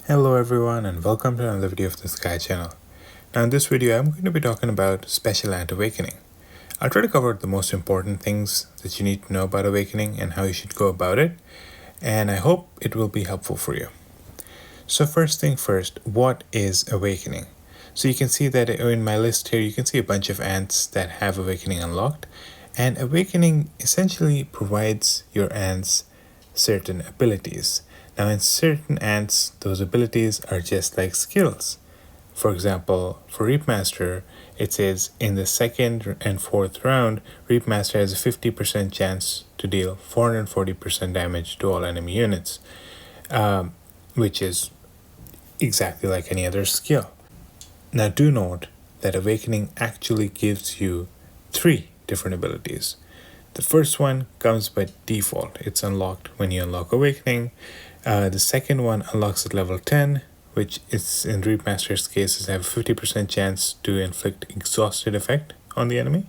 Hello everyone and welcome to another video of the Sky channel. Now in this video I'm going to be talking about Special Ant Awakening. I'll try to cover the most important things that you need to know about Awakening and how you should go about it, and I hope it will be helpful for you. So first thing first, what is Awakening? So you can see that in my list here you can see a bunch of ants that have Awakening unlocked, and Awakening essentially provides your ants certain abilities. Now in certain ants, those abilities are just like skills. For example, for Reapmaster, it says in the second and fourth round, Reapmaster has a 50% chance to deal 440% damage to all enemy units, which is exactly like any other skill. Now do note that Awakening actually gives you 3 different abilities. The first one comes by default. It's unlocked when you unlock Awakening. The second one unlocks at level 10, which is in Reapmaster's case is have a 50% chance to inflict exhausted effect on the enemy.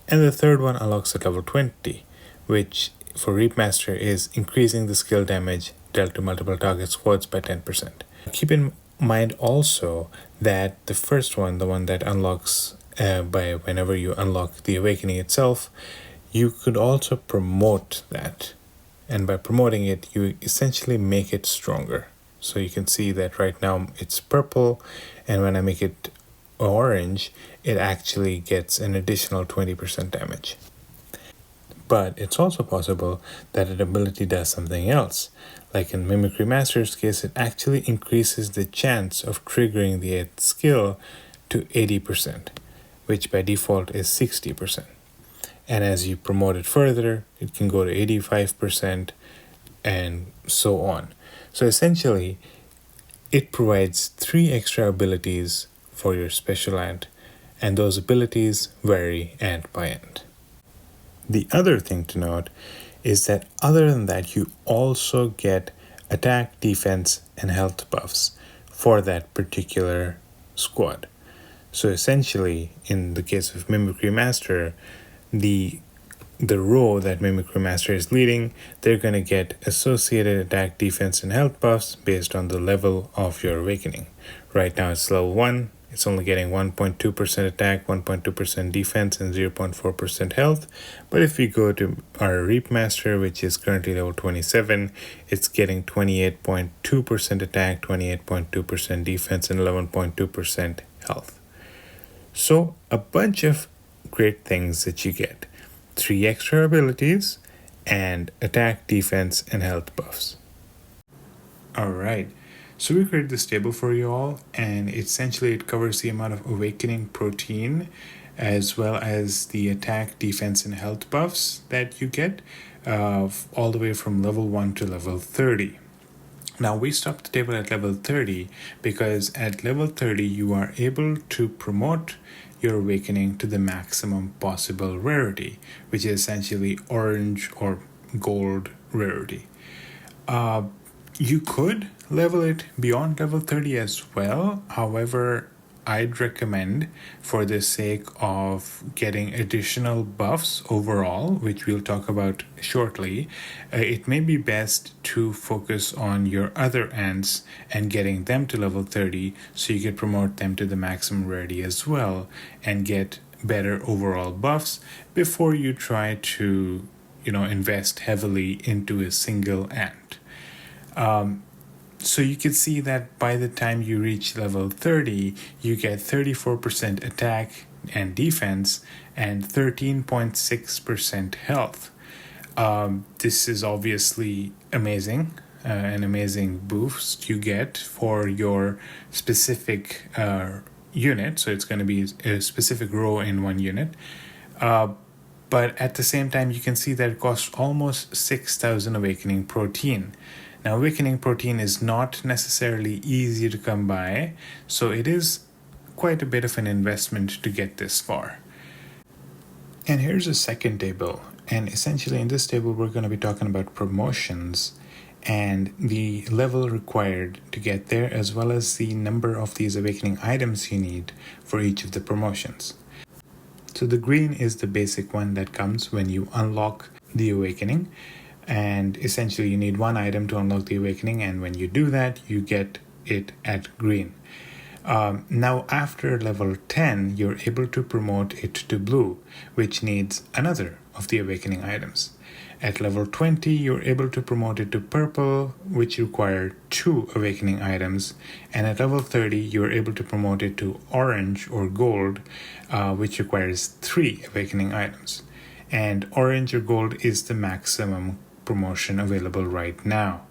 And the third one unlocks at level 20, which for Reapmaster is increasing the skill damage dealt to multiple target squads by 10%. Keep in mind also that the first one, the one that unlocks by whenever you unlock the Awakening itself, you could also promote that. And by promoting it, you essentially make it stronger. So you can see that right now it's purple, and when I make it orange, it actually gets an additional 20% damage. But it's also possible that an ability does something else. Like in Mimicry Master's case, it actually increases the chance of triggering the 8th skill to 80%, which by default is 60%. And as you promote it further, it can go to 85% and so on. So essentially, it provides 3 extra abilities for your special ant, and those abilities vary ant by ant. The other thing to note is that other than that, you also get attack, defense, and health buffs for that particular squad. So essentially, in the case of Mimicry Master, the row that Mimicry Master is leading, they're going to get associated attack, defense, and health buffs based on the level of your Awakening. Right now it's level 1, it's only getting 1.2% attack, 1.2% defense, and 0.4% health. But if we go to our Reapmaster, which is currently level 27, it's getting 28.2% attack, 28.2% defense, and 11.2% health. So a bunch of great things that you get. 3 extra abilities and attack, defense, and health buffs. Alright, so we created this table for you all, and essentially it covers the amount of Awakening protein as well as the attack, defense, and health buffs that you get all the way from level 1 to level 30. Now we stopped the table at level 30 because at level 30 you are able to promote your Awakening to the maximum possible rarity, which is essentially orange or gold rarity. You could level it beyond level 30 as well. However, I'd recommend, for the sake of getting additional buffs overall, which we'll talk about shortly, it may be best to focus on your other ants and getting them to level 30 so you can promote them to the maximum rarity as well and get better overall buffs before you try to, invest heavily into a single ant. So you can see that by the time you reach level 30, you get 34% attack and defense and 13.6% health. This is obviously amazing, an amazing boost you get for your specific unit. So it's going to be a specific row in one unit. But at the same time, you can see that it costs almost 6,000 Awakening protein. Now, Awakening protein is not necessarily easy to come by, so it is quite a bit of an investment to get this far. And here's a second table, and essentially in this table we're going to be talking about promotions and the level required to get there, as well as the number of these Awakening items you need for each of the promotions. So the green is the basic one that comes when you unlock the Awakening. And essentially you need 1 item to unlock the Awakening, and when you do that you get it at green. Now after level 10, you're able to promote it to blue, which needs another of the awakening items. At level 20, you're able to promote it to purple, which require 2 awakening items. And at level 30, you're able to promote it to orange or gold, which requires 3 awakening items. And orange or gold is the maximum promotion available right now.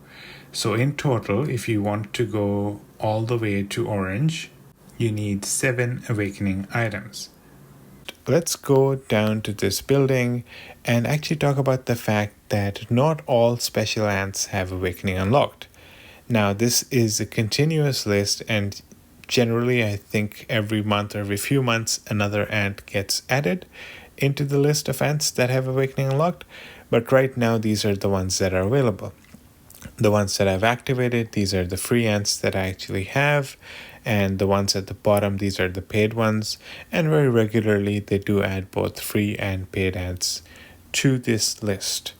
So in total, if you want to go all the way to orange, you need 7 awakening items. Let's go down to this building and actually talk about the fact that not all special ants have awakening unlocked. Now, this is a continuous list, and generally I think every month or every few months another ant gets added into the list of ants that have awakening unlocked, but right now these are the ones that are available. The ones that I've activated, these are the free ants that I actually have, and the ones at the bottom, these are the paid ones, and very regularly they do add both free and paid ants to this list.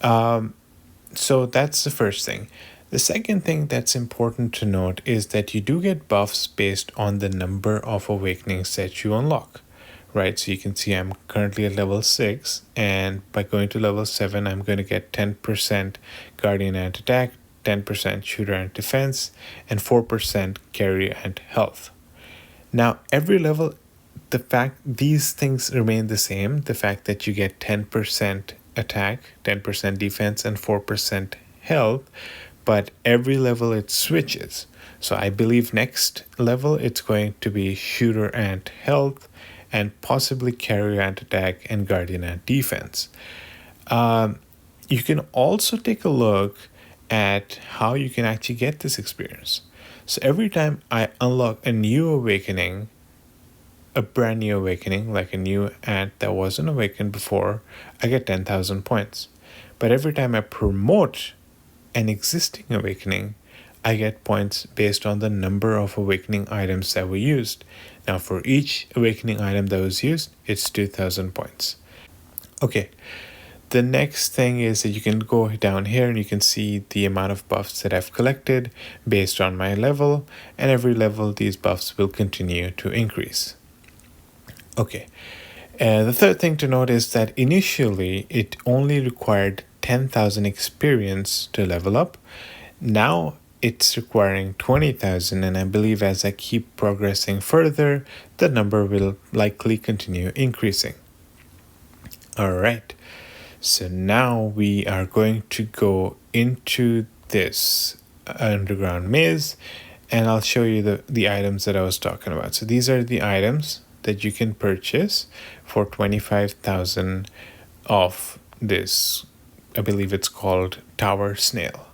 So that's the first thing. The second thing that's important to note is that you do get buffs based on the number of awakenings that you unlock, right? So you can see I'm currently at level 6, and by going to level 7, I'm going to get 10% Guardian Ant attack, 10% Shooter Ant defense, and 4% Carry Ant health. Now, every level, the fact these things remain the same, the fact that you get 10% attack, 10% defense, and 4% health, but every level it switches. So I believe next level it's going to be Shooter Ant health, and possibly Carrier Ant attack and Guardian Ant defense. You can also take a look at how you can actually get this experience. So every time I unlock a new awakening, a brand new awakening, like a new ant that wasn't awakened before, I get 10,000 points. But every time I promote an existing awakening, I get points based on the number of awakening items that were used. Now for each awakening item that was used, it's 2,000 points. Okay, the next thing is that you can go down here and you can see the amount of buffs that I've collected based on my level, and every level these buffs will continue to increase. Okay, the third thing to note is that initially it only required 10,000 experience to level up. Now it's requiring 20,000, and I believe as I keep progressing further, the number will likely continue increasing. All right, so now we are going to go into this underground maze, and I'll show you the items that I was talking about. So these are the items that you can purchase for 25,000 of this, I believe it's called Tower Snail.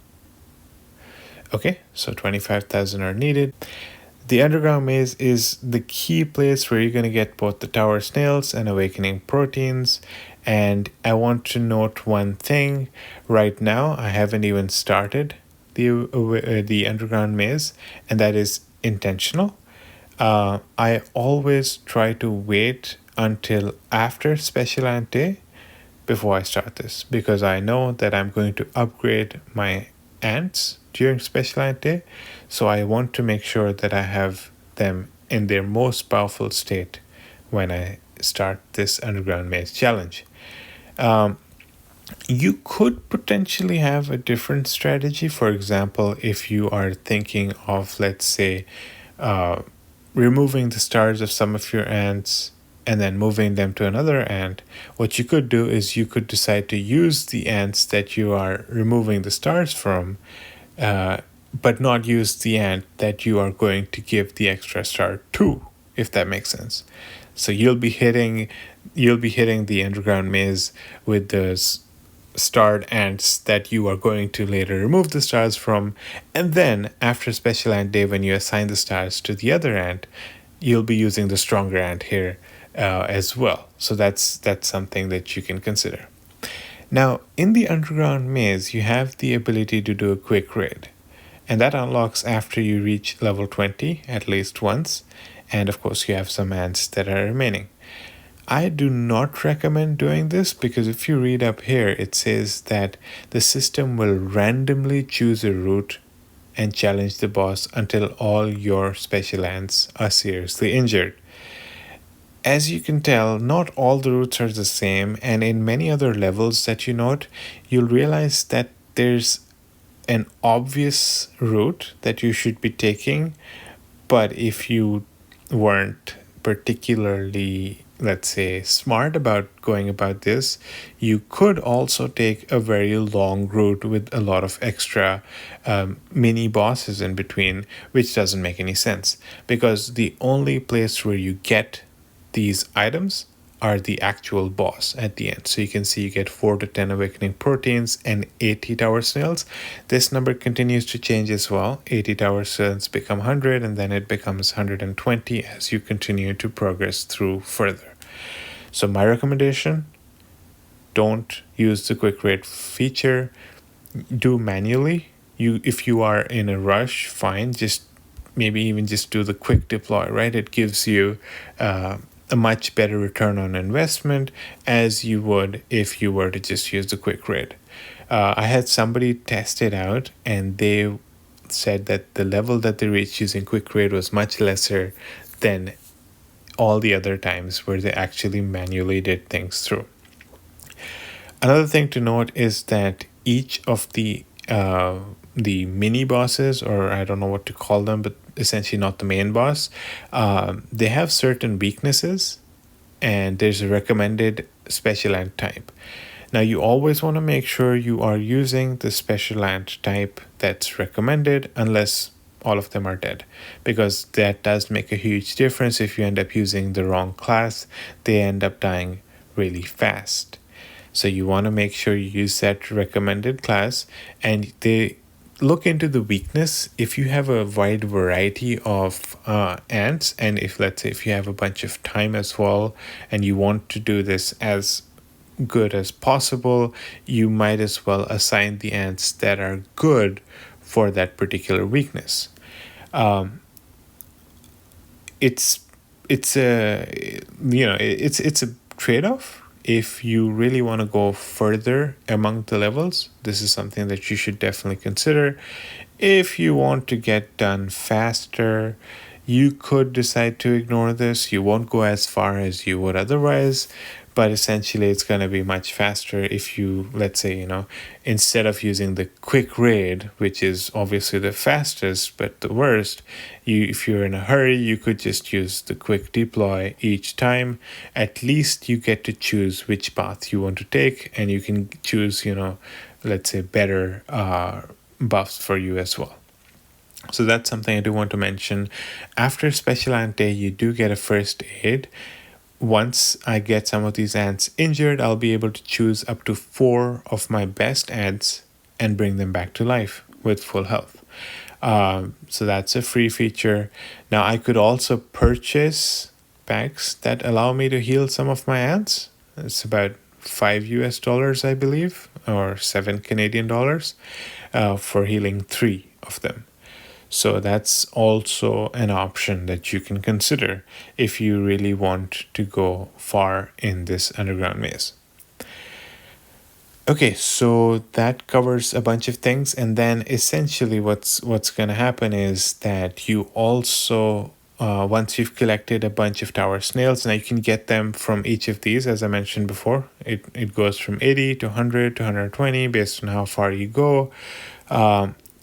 Okay, so 25,000 are needed. The underground maze is the key place where you're going to get both the tower snails and awakening proteins. And I want to note one thing. Right now, I haven't even started the underground maze, and that is intentional. I always try to wait until after Special Ant Day before I start this, because I know that I'm going to upgrade my ants during Special Ant Day, so I want to make sure that I have them in their most powerful state when I start this underground maze challenge. You could potentially have a different strategy. For example, if you are thinking of, let's say, removing the stars of some of your ants and then moving them to another ant, what you could do is you could decide to use the ants that you are removing the stars from, but not use the ant that you are going to give the extra star to, if that makes sense. So you'll be hitting the underground maze with those starred ants that you are going to later remove the stars from, and then after Special Ant Day, when you assign the stars to the other ant, you'll be using the stronger ant here as well. So that's something that you can consider. Now, in the underground maze, you have the ability to do a quick raid, and that unlocks after you reach level 20 at least once, and of course you have some ants that are remaining. I do not recommend doing this, because if you read up here, it says that the system will randomly choose a route and challenge the boss until all your special ants are seriously injured. As you can tell, not all the routes are the same, and in many other levels that you note, you'll realize that there's an obvious route that you should be taking, but if you weren't particularly, let's say, smart about going about this, you could also take a very long route with a lot of extra mini bosses in between, which doesn't make any sense because the only place where you get these items are the actual boss at the end. So you can see you get 4 to 10 awakening proteins and 80 tower snails. This number continues to change as well. 80 tower snails become 100 and then it becomes 120 as you continue to progress through further. So my recommendation, don't use the quick rate feature. Do manually. If you are in a rush, fine, just maybe even just do the quick deploy, right? It gives you a much better return on investment as you would if you were to just use the quick rate. I had somebody test it out and they said that the level that they reached using quick rate was much lesser than all the other times where they actually manually did things through. Another thing to note is that each of the mini bosses, or I don't know what to call them, but essentially not the main boss, they have certain weaknesses, and there's a recommended special ant type. Now you always want to make sure you are using the special ant type that's recommended unless all of them are dead, because that does make a huge difference. If you end up using the wrong class, they end up dying really fast. So you want to make sure you use that recommended class, and they look into the weakness. If you have a wide variety of ants, and if let's say if you have a bunch of time as well, and you want to do this as good as possible, you might as well assign the ants that are good for that particular weakness. It's a it's a trade-off. If you really want to go further among the levels, this is something that you should definitely consider. If you want to get done faster, you could decide to ignore this. You won't go as far as you would otherwise, but essentially it's going to be much faster if you, let's say, instead of using the quick raid, which is obviously the fastest but the worst, if you're in a hurry, you could just use the quick deploy each time. At least you get to choose which path you want to take, and you can choose, let's say, better buffs for you as well. So that's something I do want to mention. After Special Ant Day, you do get a first aid. Once I get some of these ants injured, I'll be able to choose up to 4 of my best ants and bring them back to life with full health. So that's a free feature. Now I could also purchase packs that allow me to heal some of my ants. It's about $5 I believe, or 7 Canadian dollars, for healing 3 of them. So that's also an option that you can consider if you really want to go far in this underground maze. Okay, so that covers a bunch of things, and then essentially what's going to happen is that you also, once you've collected a bunch of tower snails, now you can get them from each of these, as I mentioned before. It goes from 80 to 100 to 120 based on how far you go.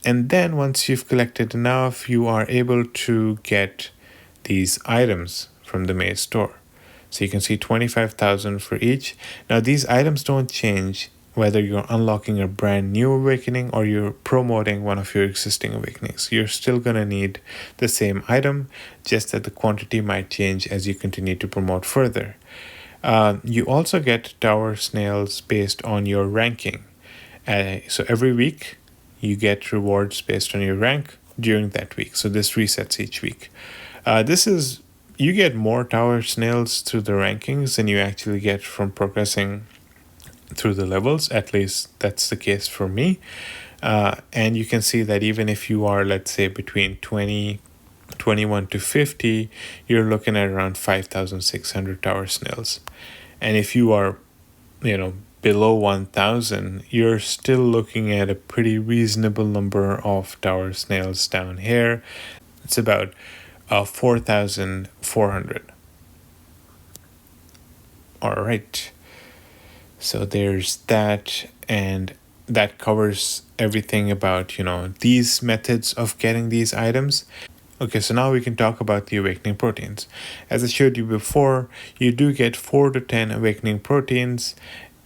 And then once you've collected enough, you are able to get these items from the maze store. So you can see 25,000 for each. Now these items don't change whether you're unlocking a brand new awakening or you're promoting one of your existing awakenings. You're still going to need the same item, just that the quantity might change as you continue to promote further. You also get tower snails based on your ranking. So every week, you get rewards based on your rank during that week. So this resets each week. You get more tower snails through the rankings than you actually get from progressing through the levels. At least that's the case for me. And you can see that even if you are, let's say, between 21 to 50, you're looking at around 5,600 tower snails. And if you are, below 1,000, you're still looking at a pretty reasonable number of tower snails down here. It's about 4,400. All right. So there's that, and that covers everything about, these methods of getting these items. Okay, so now we can talk about the awakening proteins. As I showed you before, you do get 4 to 10 awakening proteins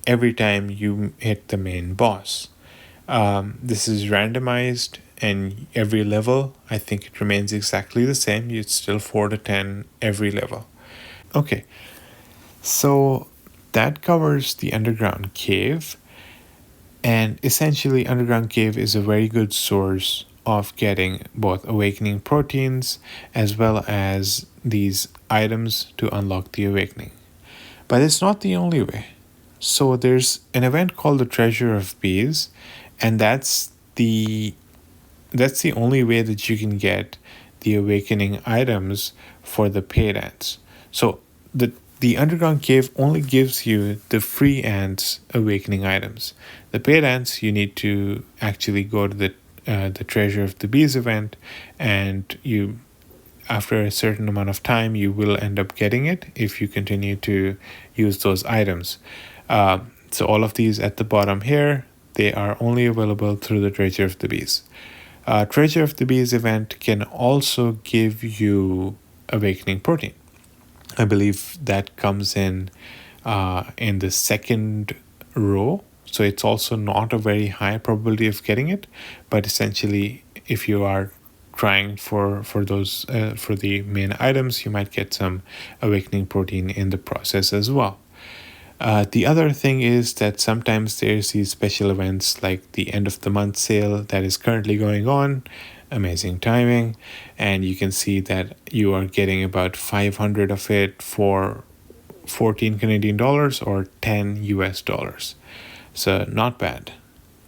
every time you hit the main boss. This is randomized, and every level, I think it remains exactly the same. It's still 4 to 10 every level. Okay, so that covers the underground cave. And essentially, underground cave is a very good source of getting both awakening proteins as well as these items to unlock the awakening. But it's not the only way. So there's an event called the Treasure of Bees, and that's the only way that you can get the awakening items for the paid ants. So the underground cave only gives you the free ants awakening items. The paid ants, you need to actually go to the Treasure of the Bees event, and you, after a certain amount of time, you will end up getting it if you continue to use those items. So all of these at the bottom here, they are only available through the Treasure of the Bees. Treasure of the Bees event can also give you awakening protein. I believe that comes in the second row. So it's also not a very high probability of getting it, but essentially, if you are trying for those for the main items, you might get some awakening protein in the process as well. The other thing is that sometimes there's these special events like the end of the month sale that is currently going on. Amazing timing, and you can see that you are getting about 500 of it for 14 Canadian dollars or 10 US dollars. So not bad.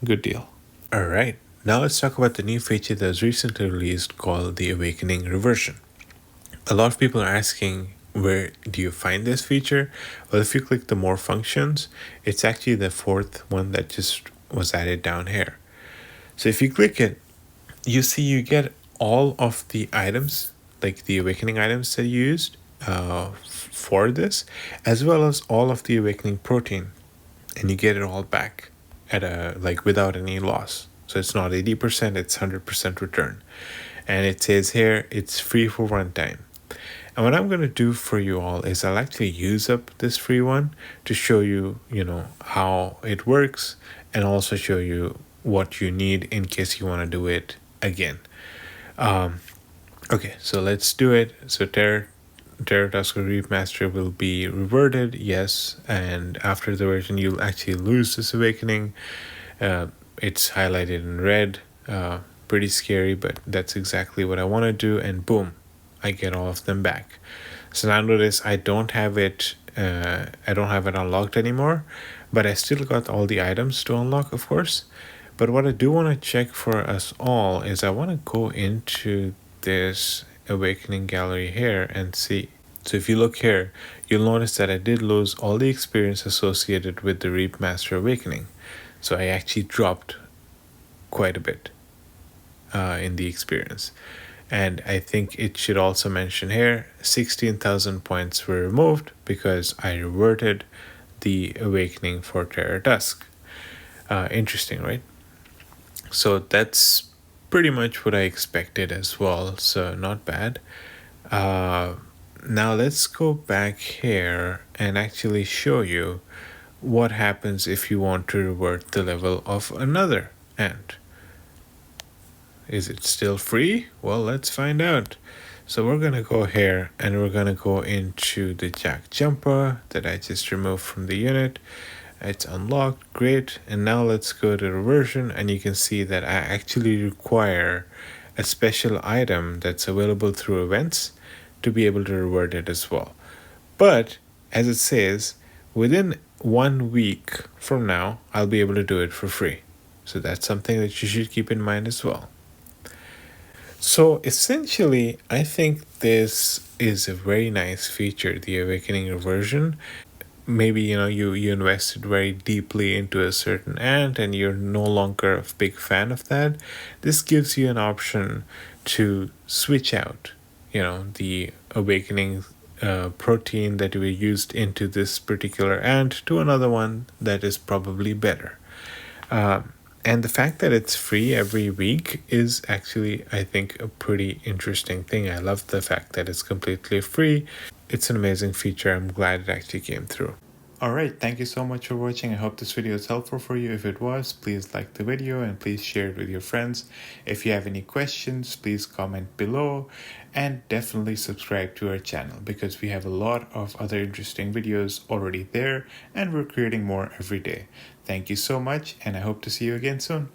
Good deal. All right. Now let's talk about the new feature that was recently released called the Awakening Reversion. A lot of people are asking, where do you find this feature? Well, if you click the more functions, it's actually the fourth one that just was added down here. So if you click it, you see you get all of the items, like the awakening items that you used for this, as well as all of the awakening protein, and you get it all back at without any loss. So it's not 80%, it's 100% return. And it says here it's free for one time. And what I'm going to do for you all is I'll actually use up this free one to show you, how it works, and also show you what you need in case you want to do it again. Okay, so let's do it. So Terratusker Reef Master will be reverted, yes, and after the version you'll actually lose this awakening. It's highlighted in red, pretty scary, but that's exactly what I want to do, and boom, I get all of them back. So now notice I don't have it unlocked anymore, but I still got all the items to unlock, of course. But what I do want to check for us all is I want to go into this awakening gallery here and see. So if you look here, you'll notice that I did lose all the experience associated with the Reap Master Awakening. So I actually dropped quite a bit in the experience. And I think it should also mention here 16,000 points were removed because I reverted the awakening for Terra Dusk. Interesting, right? So that's pretty much what I expected as well, so not bad. Now let's go back here and actually show you what happens if you want to revert the level of another ant. Is it still free? Well, let's find out. So we're going to go here and we're going to go into the Jack Jumper that I just removed from the unit. It's unlocked, great. And now let's go to reversion, and you can see that I actually require a special item that's available through events to be able to revert it as well. But as it says, within 1 week from now, I'll be able to do it for free. So that's something that you should keep in mind as well. So essentially, I think this is a very nice feature, the Awakening Reversion. maybe you invested very deeply into a certain ant and you're no longer a big fan of that, this gives you an option to switch out the awakening protein that we used into this particular ant to another one that is probably better. And the fact that it's free every week is actually, I think, a pretty interesting thing. I love the fact that it's completely free. It's an amazing feature. I'm glad it actually came through. Alright, thank you so much for watching. I hope this video is helpful for you. If it was, please like the video and please share it with your friends. If you have any questions, please comment below and definitely subscribe to our channel because we have a lot of other interesting videos already there and we're creating more every day. Thank you so much and I hope to see you again soon.